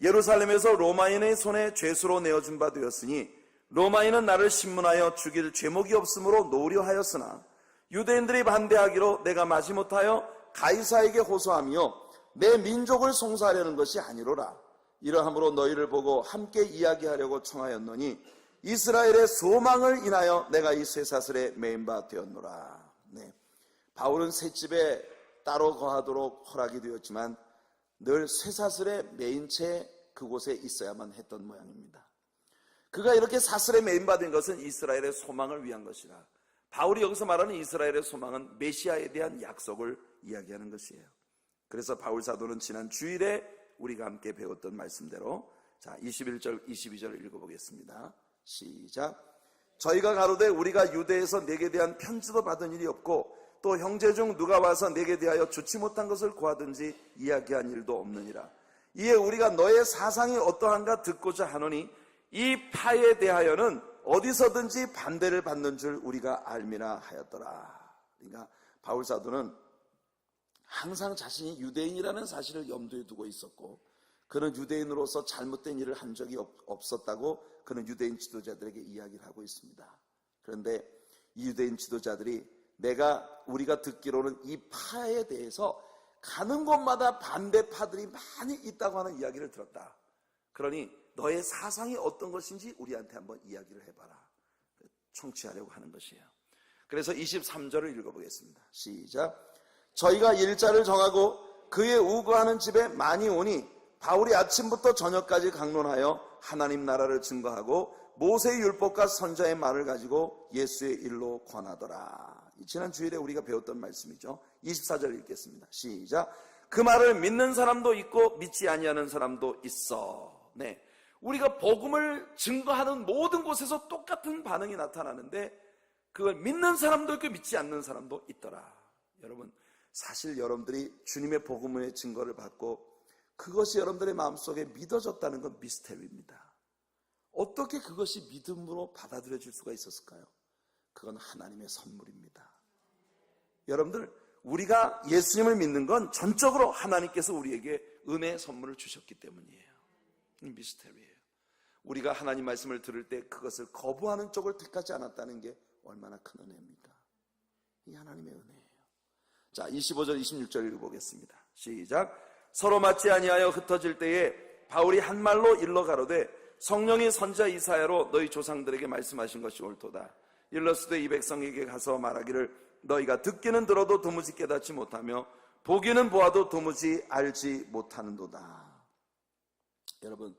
예루살렘에서 로마인의 손에 죄수로 내어준 바 되었으니 로마인은 나를 신문하여 죽일 죄목이 없으므로 놓으려 하였으나 유대인들이 반대하기로 내가 마지못하여 가이사에게 호소하며 내 민족을 송사하려는 것이 아니로라. 이러함으로 너희를 보고 함께 이야기하려고 청하였노니 이스라엘의 소망을 인하여 내가 이 쇠사슬에 매인 바 되었노라. 네. 바울은 셋집에 따로 거하도록 허락이 되었지만 늘 쇠사슬에 매인 채 그곳에 있어야만 했던 모양입니다. 그가 이렇게 사슬에 매인 바 된 것은 이스라엘의 소망을 위한 것이라. 바울이 여기서 말하는 이스라엘의 소망은 메시아에 대한 약속을 이야기하는 것이에요. 그래서 바울 사도는 지난 주일에 우리가 함께 배웠던 말씀대로 21절 22절을 읽어보겠습니다. 시작. 저희가 가로되 우리가 유대에서 내게 대한 편지도 받은 일이 없고 또 형제 중 누가 와서 내게 대하여 좋지 못한 것을 구하든지 이야기한 일도 없느니라. 이에 우리가 너의 사상이 어떠한가 듣고자 하노니 이 파에 대하여는 어디서든지 반대를 받는 줄 우리가 알미라 하였더라. 그러니까 바울 사도는 항상 자신이 유대인이라는 사실을 염두에 두고 있었고 그는 유대인으로서 잘못된 일을 한 적이 없었다고 그는 유대인 지도자들에게 이야기를 하고 있습니다. 그런데 이 유대인 지도자들이 우리가 듣기로는 이 파에 대해서 가는 곳마다 반대파들이 많이 있다고 하는 이야기를 들었다. 그러니 너의 사상이 어떤 것인지 우리한테 한번 이야기를 해봐라. 청취하려고 하는 것이에요. 그래서 23절을 읽어보겠습니다. 시작. 저희가 일자를 정하고 그의 우거하는 집에 많이 오니 바울이 아침부터 저녁까지 강론하여 하나님 나라를 증거하고 모세의 율법과 선자의 말을 가지고 예수의 일로 권하더라. 지난 주일에 우리가 배웠던 말씀이죠. 24절 읽겠습니다. 시작. 그 말을 믿는 사람도 있고 믿지 아니하는 사람도 있어. 네, 우리가 복음을 증거하는 모든 곳에서 똑같은 반응이 나타나는데 그걸 믿는 사람도 있고 믿지 않는 사람도 있더라. 여러분, 사실 여러분들이 주님의 복음의 증거를 받고 그것이 여러분들의 마음속에 믿어졌다는 건 미스테리입니다. 어떻게 그것이 믿음으로 받아들여질 수가 있었을까요? 그건 하나님의 선물입니다. 여러분들, 우리가 예수님을 믿는 건 전적으로 하나님께서 우리에게 은혜의 선물을 주셨기 때문이에요. 미스테리예요. 우리가 하나님 말씀을 들을 때 그것을 거부하는 쪽을 택하지 않았다는 게 얼마나 큰 은혜입니까? 이 하나님의 은혜예요. 자, 25절 26절 읽어보겠습니다. 시작. 서로 맞지 아니하여 흩어질 때에 바울이 한 말로 일러 가로되 성령이 선지자 이사야로 너희 조상들에게 말씀하신 것이 옳도다. 일러스되 이 백성에게 가서 말하기를 너희가 듣기는 들어도 도무지 깨닫지 못하며 보기는 보아도 도무지 알지 못하는도다. 여러분,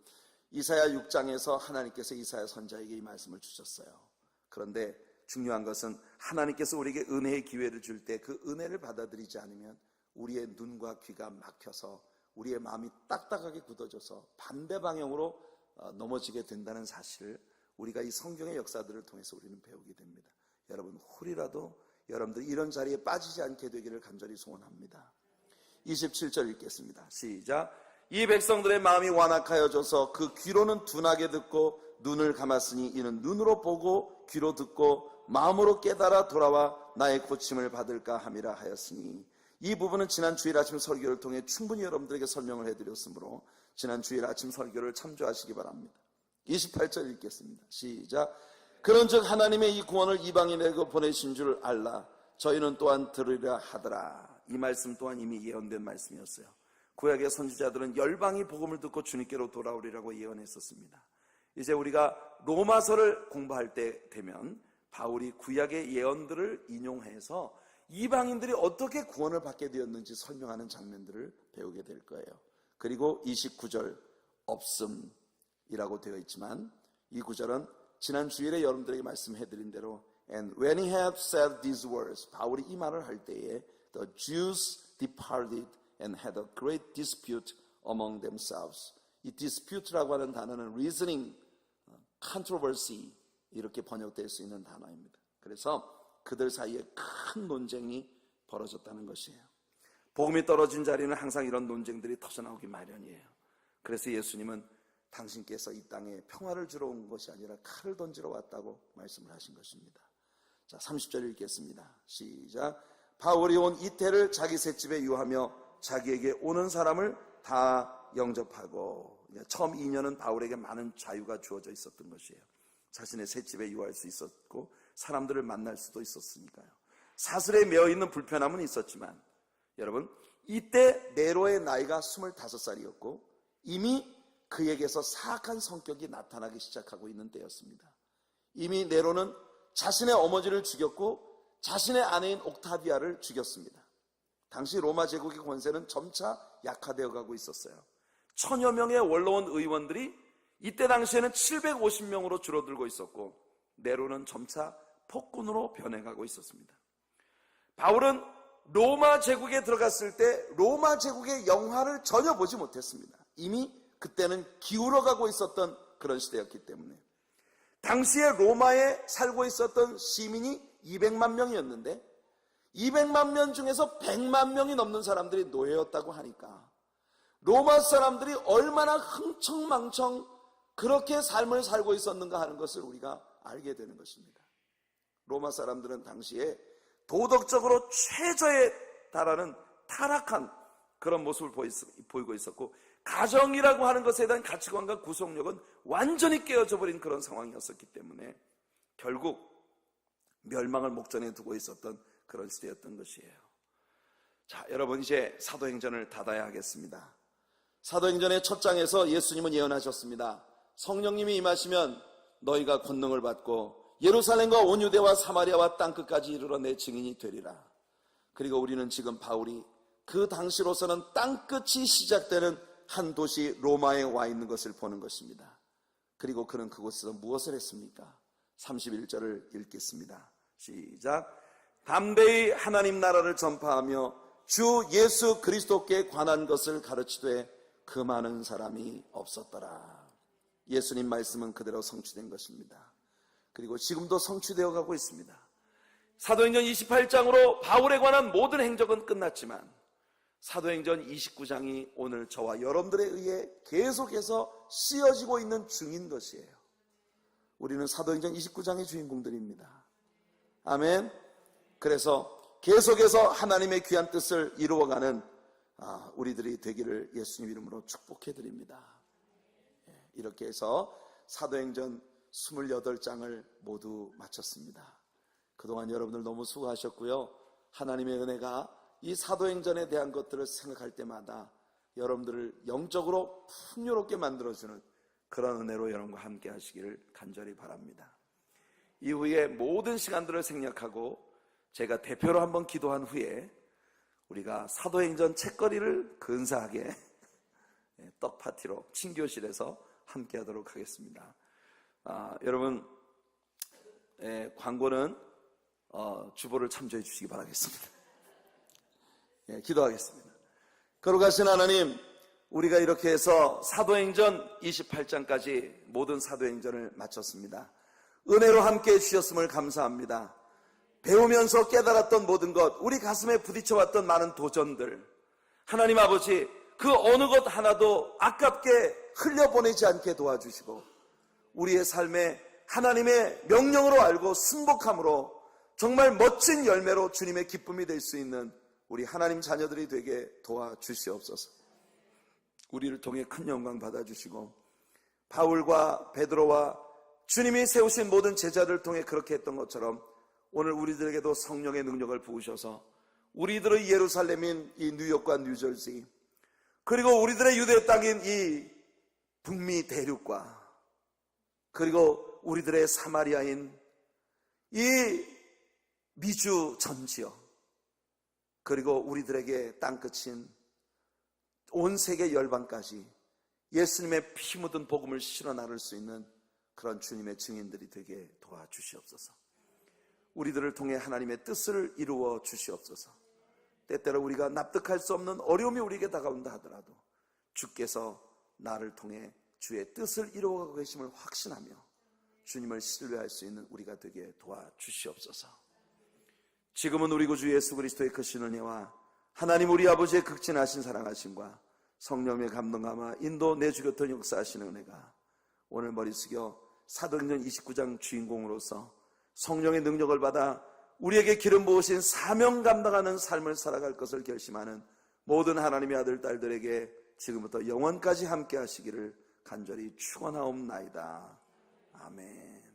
이사야 6장에서 하나님께서 이사야 선지자에게 이 말씀을 주셨어요. 그런데 중요한 것은 하나님께서 우리에게 은혜의 기회를 줄 때 그 은혜를 받아들이지 않으면 우리의 눈과 귀가 막혀서 우리의 마음이 딱딱하게 굳어져서 반대 방향으로 넘어지게 된다는 사실을 우리가 이 성경의 역사들을 통해서 우리는 배우게 됩니다. 여러분, 훌이라도 여러분들이 이런 자리에 빠지지 않게 되기를 간절히 소원합니다. 27절 읽겠습니다. 시작. 이 백성들의 마음이 완악하여져서 그 귀로는 둔하게 듣고 눈을 감았으니 이는 눈으로 보고 귀로 듣고 마음으로 깨달아 돌아와 나의 고침을 받을까 함이라 하였으니, 이 부분은 지난 주일 아침 설교를 통해 충분히 여러분들에게 설명을 해드렸으므로 지난 주일 아침 설교를 참조하시기 바랍니다. 28절 읽겠습니다. 시작. 그런즉 하나님의 이 구원을 이방인에게 보내신 줄 알라. 저희는 또한 들으려 하더라. 이 말씀 또한 이미 예언된 말씀이었어요. 구약의 선지자들은 열방이 복음을 듣고 주님께로 돌아오리라고 예언했었습니다. 이제 우리가 로마서를 공부할 때 되면 바울이 구약의 예언들을 인용해서 이방인들이 어떻게 구원을 받게 되었는지 설명하는 장면들을 배우게 될 거예요. 그리고 29절 없음이라고 되어 있지만 이 구절은 지난 주일에 여러분들에게 말씀해드린 대로 And when he had said these words, 바울이 이 말을 할 때에 The Jews departed and had a great dispute among themselves. 이 dispute라고 하는 단어는 reasoning, controversy 이렇게 번역될 수 있는 단어입니다. 그래서 그들 사이에 큰 논쟁이 벌어졌다는 것이에요. 복음이 떨어진 자리는 항상 이런 논쟁들이 터져나오기 마련이에요. 그래서 예수님은 당신께서 이 땅에 평화를 주러 온 것이 아니라 칼을 던지러 왔다고 말씀을 하신 것입니다. 자, 30절 읽겠습니다. 시작. 바울이 온 이태를 자기 셋집에 유하며 자기에게 오는 사람을 다 영접하고, 처음 2년은 바울에게 많은 자유가 주어져 있었던 것이에요. 자신의 셋집에 유할 수 있었고 사람들을 만날 수도 있었으니까요. 사슬에 매어있는 불편함은 있었지만, 여러분, 이때 네로의 나이가 25살이었고 이미 그에게서 사악한 성격이 나타나기 시작하고 있는 때였습니다. 이미 네로는 자신의 어머니를 죽였고 자신의 아내인 옥타비아를 죽였습니다. 당시 로마 제국의 권세는 점차 약화되어 가고 있었어요. 1000여 명의 원로원 의원들이 이때 당시에는 750명으로 줄어들고 있었고 네로는 점차 폭군으로 변해가고 있었습니다. 바울은 로마 제국에 들어갔을 때 로마 제국의 영화를 전혀 보지 못했습니다. 이미 그때는 기울어가고 있었던 그런 시대였기 때문에, 당시에 로마에 살고 있었던 시민이 200만 명이었는데 200만 명 중에서 100만 명이 넘는 사람들이 노예였다고 하니까 로마 사람들이 얼마나 흥청망청 그렇게 삶을 살고 있었는가 하는 것을 우리가 알게 되는 것입니다. 로마 사람들은 당시에 도덕적으로 최저에 달하는 타락한 그런 모습을 보이고 있었고, 가정이라고 하는 것에 대한 가치관과 구속력은 완전히 깨어져 버린 그런 상황이었기 때문에 결국 멸망을 목전에 두고 있었던 그런 시대였던 것이에요. 자, 여러분, 이제 사도행전을 닫아야 하겠습니다. 사도행전의 첫 장에서 예수님은 예언하셨습니다. 성령님이 임하시면 너희가 권능을 받고 예루살렘과 온 유대와 사마리아와 땅끝까지 이르러 내 증인이 되리라. 그리고 우리는 지금 바울이 그 당시로서는 땅끝이 시작되는 한 도시 로마에 와 있는 것을 보는 것입니다. 그리고 그는 그곳에서 무엇을 했습니까? 31절을 읽겠습니다. 시작. 담대히 하나님 나라를 전파하며 주 예수 그리스도께 관한 것을 가르치되 그 많은 사람이 없었더라. 예수님 말씀은 그대로 성취된 것입니다. 그리고 지금도 성취되어 가고 있습니다. 사도행전 28장으로 바울에 관한 모든 행적은 끝났지만 사도행전 29장이 오늘 저와 여러분들에 의해 계속해서 쓰여지고 있는 중인 것이에요. 우리는 사도행전 29장의 주인공들입니다. 아멘. 그래서 계속해서 하나님의 귀한 뜻을 이루어가는 우리들이 되기를 예수님 이름으로 축복해 드립니다. 이렇게 해서 사도행전 28장을 모두 마쳤습니다. 그동안 여러분들 너무 수고하셨고요. 하나님의 은혜가 이 사도행전에 대한 것들을 생각할 때마다 여러분들을 영적으로 풍요롭게 만들어주는 그런 은혜로 여러분과 함께 하시기를 간절히 바랍니다. 이후에 모든 시간들을 생략하고 제가 대표로 한번 기도한 후에 우리가 사도행전 책거리를 근사하게 떡 파티로 친교실에서 함께 하도록 하겠습니다. 여러분, 광고는 주보를 참조해 주시기 바라겠습니다. 기도하겠습니다. 거룩하신 하나님, 우리가 이렇게 해서 사도행전 28장까지 모든 사도행전을 마쳤습니다. 은혜로 함께 해주셨음을 감사합니다. 배우면서 깨달았던 모든 것, 우리 가슴에 부딪혀왔던 많은 도전들, 하나님 아버지, 그 어느 것 하나도 아깝게 흘려보내지 않게 도와주시고 우리의 삶에 하나님의 명령으로 알고 승복함으로 정말 멋진 열매로 주님의 기쁨이 될 수 있는 우리 하나님 자녀들이 되게 도와주시옵소서. 우리를 통해 큰 영광 받아주시고 바울과 베드로와 주님이 세우신 모든 제자들을 통해 그렇게 했던 것처럼 오늘 우리들에게도 성령의 능력을 부으셔서 우리들의 예루살렘인 이 뉴욕과 뉴저지, 그리고 우리들의 유대 땅인 이 북미 대륙과 그리고 우리들의 사마리아인 이 미주 전 지역, 그리고 우리들에게 땅끝인 온 세계 열방까지 예수님의 피 묻은 복음을 실어 나를 수 있는 그런 주님의 증인들이 되게 도와주시옵소서. 우리들을 통해 하나님의 뜻을 이루어 주시옵소서. 때때로 우리가 납득할 수 없는 어려움이 우리에게 다가온다 하더라도 주께서 나를 통해 주의 뜻을 이루어가고 계심을 확신하며 주님을 신뢰할 수 있는 우리가 되게 도와주시옵소서. 지금은 우리 구주 예수 그리스도의 크신 은혜와 하나님 우리 아버지의 극진하신 사랑하심과 성령의 감동감아 인도 내주교통 역사하시는 은혜가 오늘 머리 숙여 사도행전 29장 주인공으로서 성령의 능력을 받아 우리에게 기름 부으신 사명 감당하는 삶을 살아갈 것을 결심하는 모든 하나님의 아들 딸들에게 지금부터 영원까지 함께 하시기를 간절히 축원하옵나이다. 아멘.